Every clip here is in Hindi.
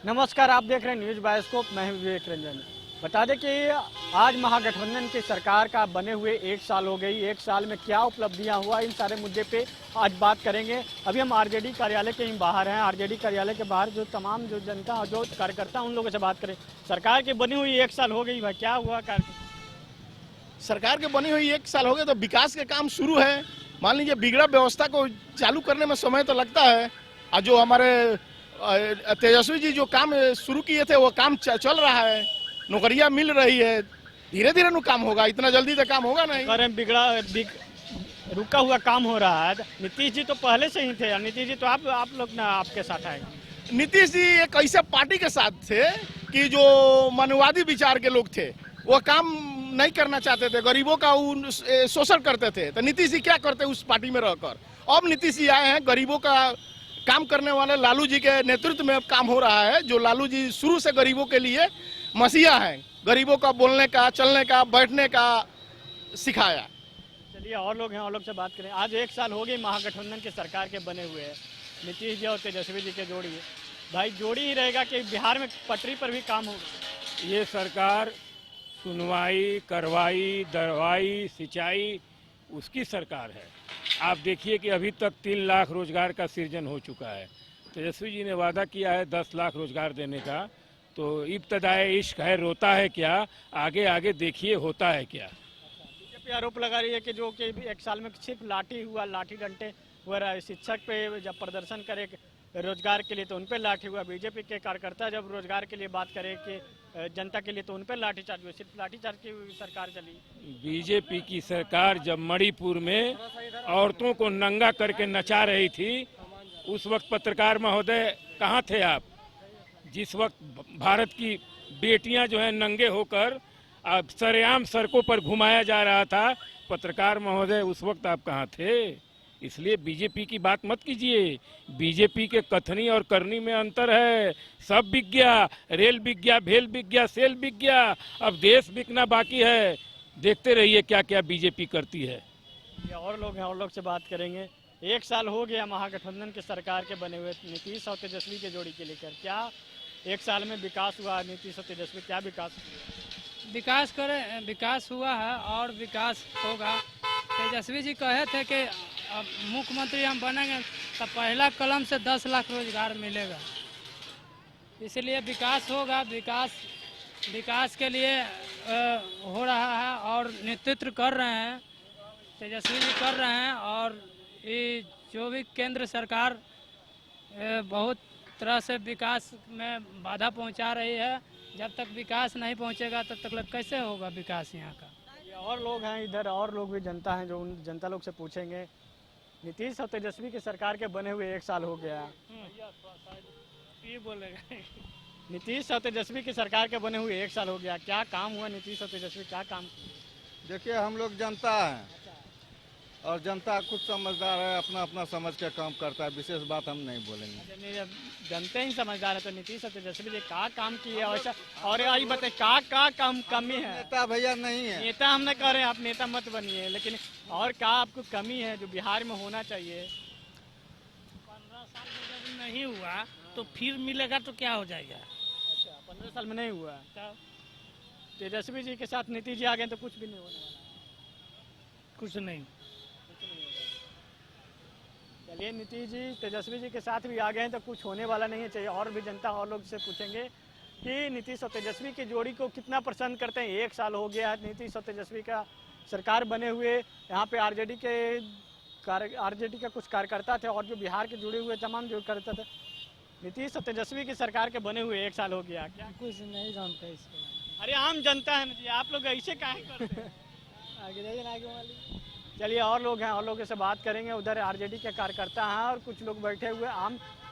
नमस्कार, आप देख रहे हैं न्यूज़ बायोस्कोप। मैं हूं विवेक रंजन। बता दें कि आज महागठबंधन की सरकार का बने हुए 1 साल हो गई। 1 साल में क्या उपलब्धियां हुआ, इन सारे मुद्दे पे आज बात करेंगे। अभी हम आरजेडी कार्यालय के ही बाहर हैं। आरजेडी कार्यालय के बाहर जो तमाम जो जनता और जो कार्यकर्ता उन लोगों से बात करें। सरकार की बनी हुई 1 साल हो गई भाई, क्या हुआ कार्य? सरकार के बनी हुई 1 साल हो गए तो विकास के काम शुरू है। मान लीजिए बिगड़ा व्यवस्था को चालू करने में समय तो लगता है। और जो हमारे तेजस्वी जी जो काम शुरू किए थे वो काम चल रहा है, नौकरियां मिल रही है। धीरे धीरे नु काम होगा, इतना जल्दी तो काम होगा नहीं। कह रहे हैं रुका हुआ काम हो रहा है। नीतीश जी तो पहले से ही थे। नीतीश जी तो आप लोग ना आपके साथ आए। नीतीश जी एक ऐसे पार्टी के साथ थे कि जो मानववादी विचार के लोग थे, वो काम नहीं करना चाहते थे, गरीबों का शोषण करते थे। तो नीतीश जी क्या करते उस पार्टी में रहकर। अब नीतीश जी आए हैं, गरीबों का काम करने वाले लालू जी के नेतृत्व में अब काम हो रहा है। जो लालू जी शुरू से गरीबों के लिए मसीहा हैं, गरीबों का बोलने का, चलने का, बैठने का सिखाया। चलिए और लोग हैं, और लोग से बात करें। आज 1 साल हो गई महागठबंधन की सरकार के बने हुए हैं। नीतीश जी और तेजस्वी जी के जोड़ी है। भाई जोड़ी ही रहेगा कि बिहार में पटरी पर भी काम होगा? ये सरकार सुनवाई, करवाई, दरवाई, सिंचाई उसकी सरकार है। आप देखिए कि अभी तक 3 लाख रोजगार का सृजन हो चुका है। तेजस्वी जी ने वादा किया है 10 लाख रोजगार देने का। तो इब्तदाए इश्क है, रोता है क्या, आगे आगे देखिए होता है क्या। बीजेपी आरोप लगा रही है कि जो कि 1 साल में सिर्फ लाठी डंडे हुआ रहा है। शिक्षक पे जब प्रदर्शन करे रोजगार के लिए तो उन पर लाठी हुआ। बीजेपी के कार्यकर्ता जब रोजगार के लिए बात करे कि जनता के लिए तो उन पर लाठीचार्ज हुआ। सिर्फ लाठीचार्ज की सरकार चली। बीजेपी की सरकार जब मणिपुर में औरतों को नंगा करके नचा रही थी, उस वक्त पत्रकार महोदय कहाँ थे आप? जिस वक्त भारत की बेटियां जो है नंगे होकर अब सरेआम सड़कों पर घुमाया जा रहा था, पत्रकार महोदय उस वक्त आप कहाँ थे? इसलिए बीजेपी की बात मत कीजिए। बीजेपी के कथनी और करनी में अंतर है। सब बिक गया, रेल बिक गया, भेल बिक गया, सेल बिक गया, अब देश बिकना बाकी है। देखते रहिए क्या क्या बीजेपी करती है। ये और लोग हैं, और लोग से बात करेंगे। 1 साल हो गया महागठबंधन की सरकार के बने हुए। नीतीश और तेजस्वी के जोड़ी के लेकर क्या 1 साल में विकास हुआ? नीतीश और तेजस्वी क्या विकास हुआ है और विकास होगा। तेजस्वी जी कहे थे कि अब मुख्यमंत्री हम बनेंगे तो पहला कलम से 10 लाख रोजगार मिलेगा। इसलिए विकास होगा। विकास के लिए हो रहा है और नेतृत्व कर रहे हैं, तेजस्वी जी कर रहे हैं। और ये जो भी केंद्र सरकार बहुत तरह से विकास में बाधा पहुंचा रही है। जब तक विकास नहीं पहुंचेगा तब तक कैसे होगा विकास यहाँ का। ये और लोग हैं इधर, और लोग भी जनता हैं जो उन जनता लोग से पूछेंगे। नीतीश और तेजस्वी की सरकार के बने हुए 1 साल हो गया। ये बोलेगा नीतीश और तेजस्वी की सरकार के बने हुए 1 साल हो गया। क्या काम हुआ? नीतीश और तेजस्वी क्या काम? देखिए, हम लोग जनता हैं और जनता खुद समझदार है, अपना अपना समझ के काम करता है। विशेष बात हम नहीं बोलेंगे। जनता ही समझदार है तो नीतीश और तेजस्वी जी क्या काम किए वैसा? और यही बताए क्या काम कमी है? नेता भैया नहीं है। नेता हम नहीं कह रहे हैं, आप नेता मत बनिए, लेकिन और क्या आपको कमी है जो बिहार में होना चाहिए? 15 साल में जब नहीं हुआ तो फिर मिलेगा तो क्या हो जाएगा? अच्छा, 15 साल में नहीं हुआ। तेजस्वी जी के साथ नीतीश जी आ गए तो कुछ भी नहीं होने वाला। कुछ नहीं। चलिए, नीतीश जी तेजस्वी जी के साथ भी आ गए हैं तो कुछ होने वाला नहीं है। चाहिए और भी जनता और लोग से पूछेंगे कि नीतीश और तेजस्वी की जोड़ी को कितना पसंद करते हैं। 1 साल हो गया है नीतीश और तेजस्वी का सरकार बने हुए। यहाँ पे आरजेडी का कुछ कार्यकर्ता थे और जो बिहार के जुड़े हुए तमाम जो करते थे। नीतीश और तेजस्वी की सरकार के बने हुए 1 साल हो गया। क्या कुछ नहीं जानते इसके बारे अरे आम जनता है ना जी, आप लोग ऐसे काहे करते हैं? आगे जाइए ना, आगे वाली। चलिए और लोग हैं, और लोगों से बात करेंगे। उधर आरजेडी के कार्यकर्ता हैं और कुछ लोग बैठे हुए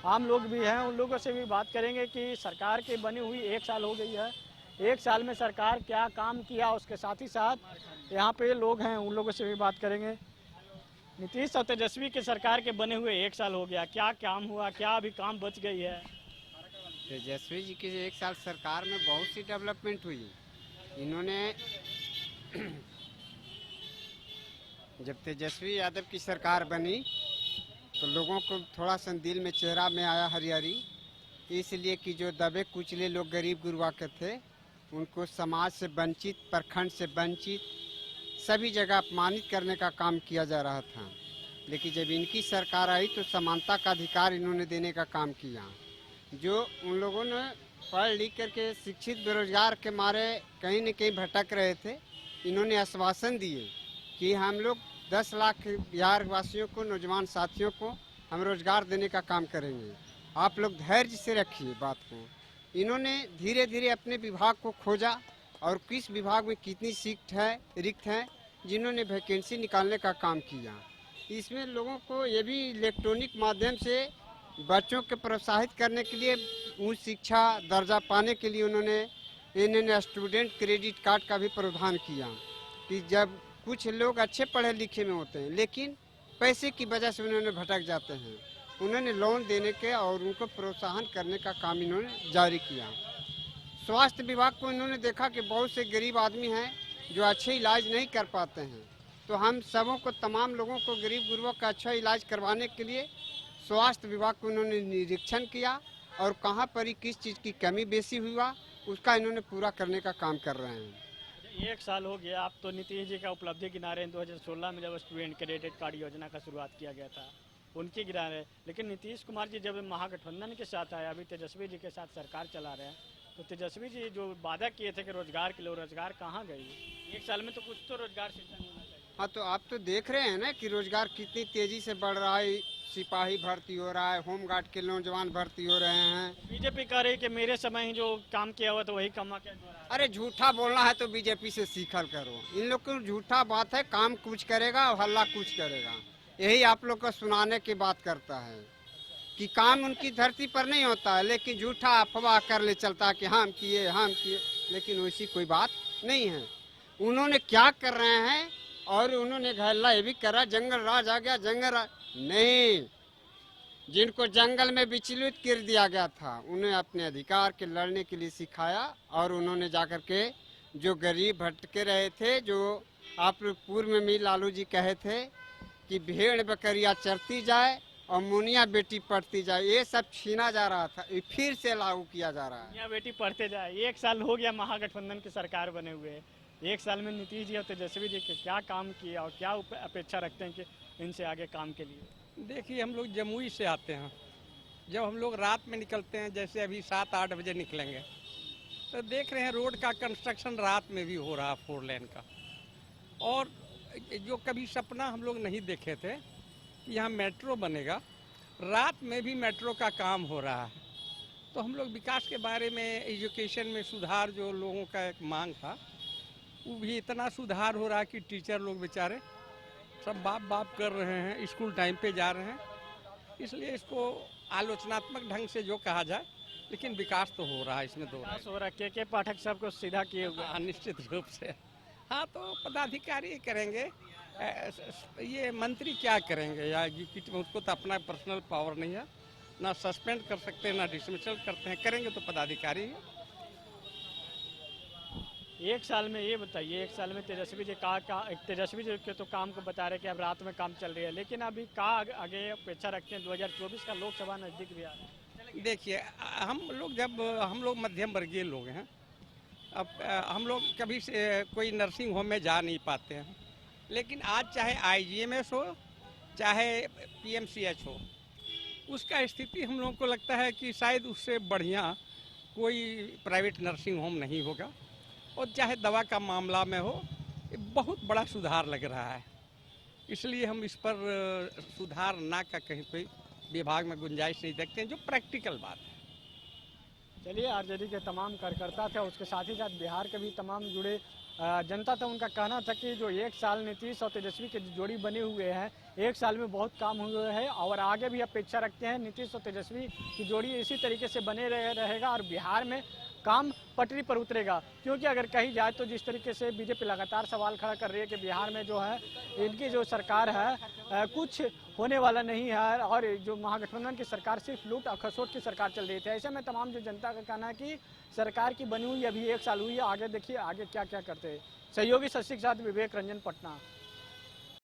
आम लोग भी हैं। उन लोगों से भी बात करेंगे कि सरकार की बनी हुई 1 साल हो गई है। 1 साल में सरकार क्या काम किया, उसके साथ ही साथ यहाँ पे लोग हैं, उन लोगों से भी बात करेंगे। नीतीश और तेजस्वी की सरकार के बने हुए 1 साल हो गया। क्या काम हुआ? क्या अभी काम बच गई है? तेजस्वी जी की 1 साल सरकार में बहुत सी डेवलपमेंट हुई। इन्होंने जब तेजस्वी यादव की सरकार बनी तो लोगों को थोड़ा सा दिल में, चेहरा में आया हरियाली। इसलिए कि जो दबे कुचले लोग गरीब गुरबा के थे उनको समाज से वंचित, प्रखंड से वंचित, सभी जगह अपमानित करने का काम किया जा रहा था। लेकिन जब इनकी सरकार आई तो समानता का अधिकार इन्होंने देने का काम किया। जो उन लोगों ने पढ़ लिख करके शिक्षित बेरोजगार के मारे कहीं न कहीं भटक रहे थे, इन्होंने आश्वासन दिए कि हम लोग 10 लाख बिहार वासियों को, नौजवान साथियों को हम रोजगार देने का काम करेंगे। आप लोग धैर्य से रखिए बात को। इन्होंने धीरे धीरे अपने विभाग को खोजा और किस विभाग में कितनी सीट है रिक्त है, जिन्होंने वैकेंसी निकालने का काम किया। इसमें लोगों को ये भी इलेक्ट्रॉनिक माध्यम से बच्चों को प्रोत्साहित करने के लिए उच्च शिक्षा दर्जा पाने के लिए इन्होंने स्टूडेंट क्रेडिट कार्ड का भी प्रावधान किया कि जब कुछ लोग अच्छे पढ़े लिखे में होते हैं लेकिन पैसे की वजह से उन्होंने भटक जाते हैं, उन्होंने लोन देने के और उनको प्रोत्साहन करने का काम इन्होंने जारी किया। स्वास्थ्य विभाग को इन्होंने देखा कि बहुत से गरीब आदमी हैं जो अच्छे इलाज नहीं कर पाते हैं, तो हम सबों को, तमाम लोगों को, गरीब गुरबों का अच्छा इलाज करवाने के लिए स्वास्थ्य विभाग को इन्होंने निरीक्षण किया और कहाँ पर ही किस चीज़ की कमी बेसी हुआ उसका इन्होंने पूरा करने का काम कर रहे हैं। 1 साल हो गया, आप तो नीतीश जी का उपलब्धि गिना रहे हैं। 2016 में जब स्टूडेंट क्रेडिट कार्ड योजना का शुरुआत किया गया था उनकी गिरा रहे, लेकिन नीतीश कुमार जी जब महागठबंधन के साथ आए, अभी तेजस्वी जी के साथ सरकार चला रहे हैं, तो तेजस्वी जी जो वादा किए थे कि रोजगार के लिए, रोजगार कहाँ गई? 1 साल में तो कुछ तो रोजगार सृजन होना चाहिए। हाँ, तो आप तो देख रहे हैं ना कि रोजगार कितनी तेजी से बढ़ रहा है। सिपाही भर्ती हो रहा है, होमगार्ड के नौजवान भर्ती हो रहे हैं। बीजेपी कह रही है कि मेरे समय ही जो काम किया हुआ तो वही कमा के दो रहा है। अरे झूठा बोलना है तो बीजेपी से सीखल करो। इन लोग को झूठा बात है, काम कुछ करेगा और हल्ला कुछ करेगा। यही आप लोग को सुनाने की बात करता है कि काम उनकी धरती पर नहीं होता है, लेकिन झूठा अफवाह कर ले चलता है कि हम किए, लेकिन वैसी कोई बात नहीं है। उन्होंने क्या कर रहे हैं और उन्होंने घल्ला ये भी करा, जंगल राज आ गया, जंगल राज नहीं। जिनको जंगल में विचलित कर दिया गया था उन्हें अपने अधिकार के लड़ने के लिए सिखाया और उन्होंने जाकर के जो गरीब भटके रहे थे, जो आप पूर्व में भी लालू जी कहे थे कि भेड़ बकरियां चरती जाए और मुनिया बेटी पढ़ती जाए, ये सब छीना जा रहा था, ये फिर से लागू किया जा रहा है। मुनिया बेटी पढ़ते जाए। 1 साल हो गया महागठबंधन की सरकार बने हुए। 1 साल में नीतीश जी और तेजस्वी जी के क्या काम किए और क्या अपेक्षा रखते हैं कि इनसे आगे काम के लिए? देखिए, हम लोग जमुई से आते हैं। जब हम लोग रात में निकलते हैं, जैसे अभी 7-8 बजे निकलेंगे, तो देख रहे हैं रोड का कंस्ट्रक्शन रात में भी हो रहा, 4 लेन का। और जो कभी सपना हम लोग नहीं देखे थे कि यहाँ मेट्रो बनेगा, रात में भी मेट्रो का काम हो रहा है। तो हम लोग विकास के बारे में, एजुकेशन में सुधार जो लोगों का एक मांग था, वो भी इतना सुधार हो रहा है कि टीचर लोग बेचारे सब बाप कर रहे हैं, स्कूल टाइम पे जा रहे हैं। इसलिए इसको आलोचनात्मक ढंग से जो कहा जाए, लेकिन विकास तो हो रहा है, इसमें दो विकास हो रहा है। के पाठक साहब को सीधा किए हुए। हाँ, निश्चित रूप से। हाँ, तो पदाधिकारी करेंगे, ये मंत्री क्या करेंगे या उसको तो अपना पर्सनल पावर नहीं है, ना सस्पेंड कर सकते हैं ना डिसमिसल करते हैं, करेंगे तो पदाधिकारी। 1 साल में ये बताइए, 1 साल में तेजस्वी जी तेजस्वी जी के तो काम को बता रहे कि अब रात में काम चल रही है, लेकिन अभी आगे अपेक्षा रखते हैं? 2024 का लोकसभा नजदीक भी आ रहा है। देखिए, हम लोग मध्यम वर्गीय लोग हैं। अब हम लोग कभी से कोई नर्सिंग होम में जा नहीं पाते हैं, लेकिन आज चाहे IGMS हो, चाहे PMCH हो, उसका स्थिति हम लोगों को लगता है कि शायद उससे बढ़िया कोई प्राइवेट नर्सिंग होम नहीं होगा। और चाहे दवा का मामला में हो, ये बहुत बड़ा सुधार लग रहा है। इसलिए हम इस पर सुधार ना का कहीं कोई विभाग में गुंजाइश नहीं देखते हैं, जो प्रैक्टिकल बात है। चलिए, RJD के तमाम कार्यकर्ता थे, उसके साथ ही साथ बिहार के भी तमाम जुड़े जनता था। उनका कहना था कि जो 1 साल नीतीश और तेजस्वी की जोड़ी बने हुए हैं, 1 साल में बहुत काम हुए हैं और आगे भी अपेक्षा रखते हैं नीतीश और तेजस्वी की जोड़ी इसी तरीके से बने रहेगा और बिहार में काम पटरी पर उतरेगा। क्योंकि अगर कही जाए तो जिस तरीके से बीजेपी लगातार सवाल खड़ा कर रही है कि बिहार में जो है इनकी जो सरकार है कुछ होने वाला नहीं है और जो महागठबंधन की सरकार सिर्फ लूट और खसोट की सरकार चल रही थी। ऐसे में तमाम जो जनता का कहना है कि सरकार की बनी हुई अभी 1 साल हुई है, आगे देखिए आगे क्या क्या करते हैं। सहयोगी शशि के साथ विवेक रंजन, पटना।